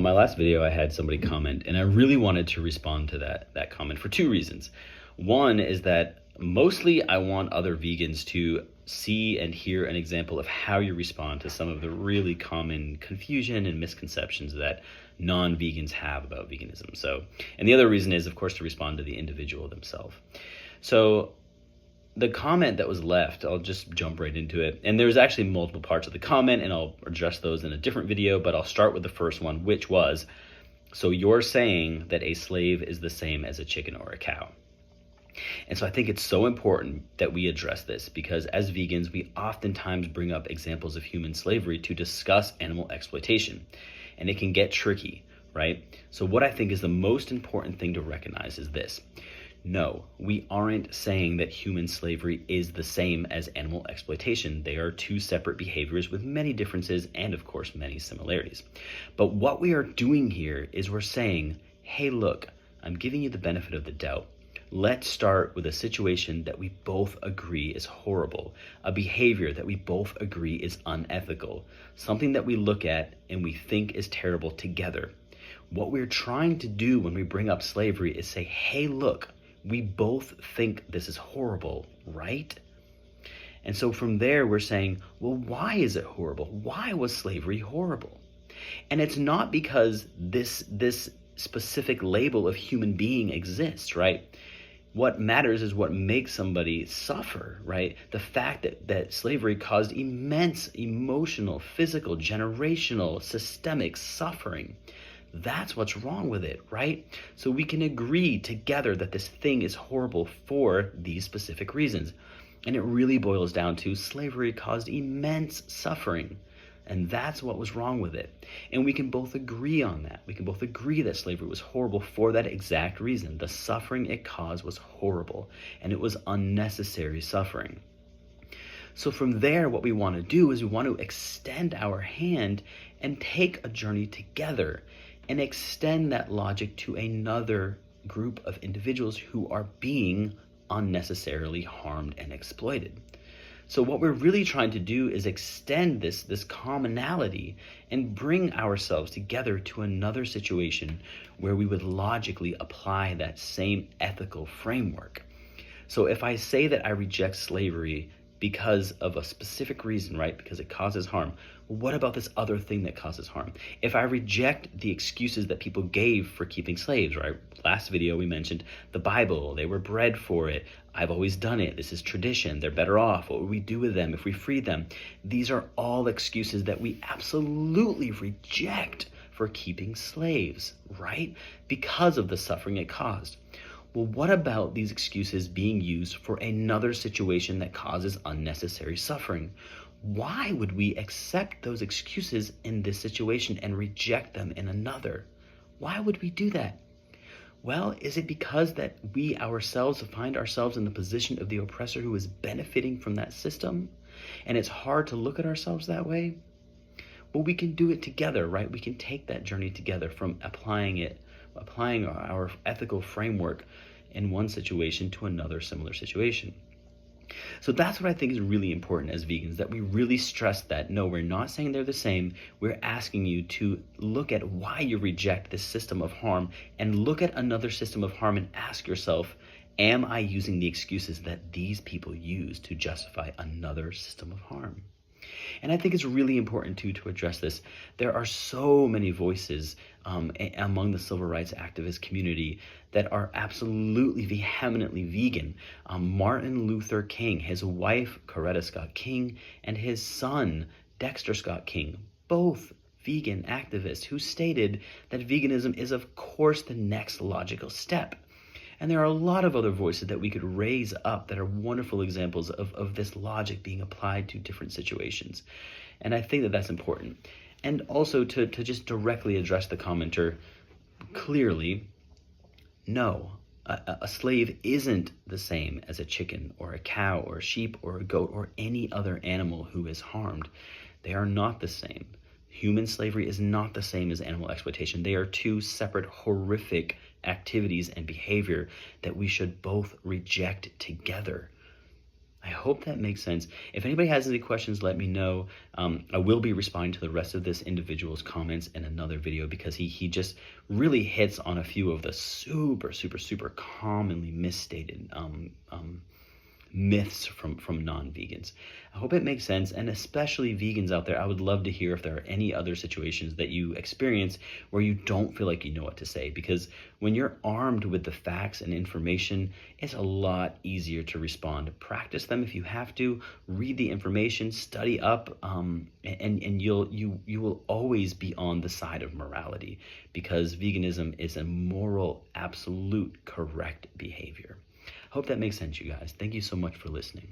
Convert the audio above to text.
on my last video, I had somebody comment, and I really wanted to respond to that comment for two reasons. One is that mostly I want other vegans to see and hear an example of how you respond to some of the really common confusion and misconceptions that non-vegans have about veganism. So, and the other reason is, of course, to respond to the individual themselves. So the comment that was left, I'll just jump right into it. And there's actually multiple parts of the comment, and I'll address those in a different video, but I'll start with the first one, which was, so you're saying that a slave is the same as a chicken or a cow. And so I think it's so important that we address this, because as vegans, we oftentimes bring up examples of human slavery to discuss animal exploitation, and it can get tricky, right? So what I think is the most important thing to recognize is this. No, we aren't saying that human slavery is the same as animal exploitation. They are two separate behaviors with many differences and, of course, many similarities. But what we are doing here is we're saying, hey, look, I'm giving you the benefit of the doubt. Let's start with a situation that we both agree is horrible, a behavior that we both agree is unethical, something that we look at and we think is terrible together. What we're trying to do when we bring up slavery is say, hey, look, we both think this is horrible, right? And so from there, we're saying, well, why is it horrible? Why was slavery horrible? And it's not because this specific label of human being exists, right? What matters is what makes somebody suffer, right? The fact that slavery caused immense emotional, physical, generational, systemic suffering. That's what's wrong with it, right? So we can agree together that this thing is horrible for these specific reasons. And it really boils down to slavery caused immense suffering. And that's what was wrong with it. And we can both agree on that. We can both agree that slavery was horrible for that exact reason. The suffering it caused was horrible, and it was unnecessary suffering. So from there, what we want to do is we want to extend our hand and take a journey together and extend that logic to another group of individuals who are being unnecessarily harmed and exploited. So what we're really trying to do is extend this commonality and bring ourselves together to another situation where we would logically apply that same ethical framework. So if I say that I reject slavery because of a specific reason, right? Because it causes harm. Well, what about this other thing that causes harm? If I reject the excuses that people gave for keeping slaves, right? Last video we mentioned the Bible, they were bred for it. I've always done it. This is tradition. They're better off. What would we do with them if we freed them? These are all excuses that we absolutely reject for keeping slaves, right? Because of the suffering it caused. Well, what about these excuses being used for another situation that causes unnecessary suffering? Why would we accept those excuses in this situation and reject them in another? Why would we do that? Well, is it because that we ourselves find ourselves in the position of the oppressor who is benefiting from that system? And it's hard to look at ourselves that way? Well, we can do it together, right? We can take that journey together from applying our ethical framework in one situation to another similar situation. So that's what I think is really important as vegans, that we really stress that, no, we're not saying they're the same. We're asking you to look at why you reject this system of harm and look at another system of harm and ask yourself, am I using the excuses that these people use to justify another system of harm? And I think it's really important too to address this. There are so many voices among the civil rights activist community that are absolutely vehemently vegan. Martin Luther King, his wife Coretta Scott King, and his son Dexter Scott King, both vegan activists who stated that veganism is of course the next logical step. And there are a lot of other voices that we could raise up that are wonderful examples of this logic being applied to different situations. And I think that that's important. And also to just directly address the commenter clearly, no, a slave isn't the same as a chicken or a cow or a sheep or a goat or any other animal who is harmed. They are not the same. Human slavery is not the same as animal exploitation. They are two separate horrific activities and behavior that we should both reject together. I hope that makes sense. If anybody has any questions, let me know. I will be responding to the rest of this individual's comments in another video because he just really hits on a few of the super commonly misstated myths from non-vegans. I hope it makes sense, and especially vegans out there, I would love to hear if there are any other situations that you experience where you don't feel like you know what to say, because when you're armed with the facts and information, it's a lot easier to respond. Practice them if you have to, read the information, study up, and you will always be on the side of morality, because veganism is a moral, absolute, correct behavior. Hope that makes sense, you guys. Thank you so much for listening.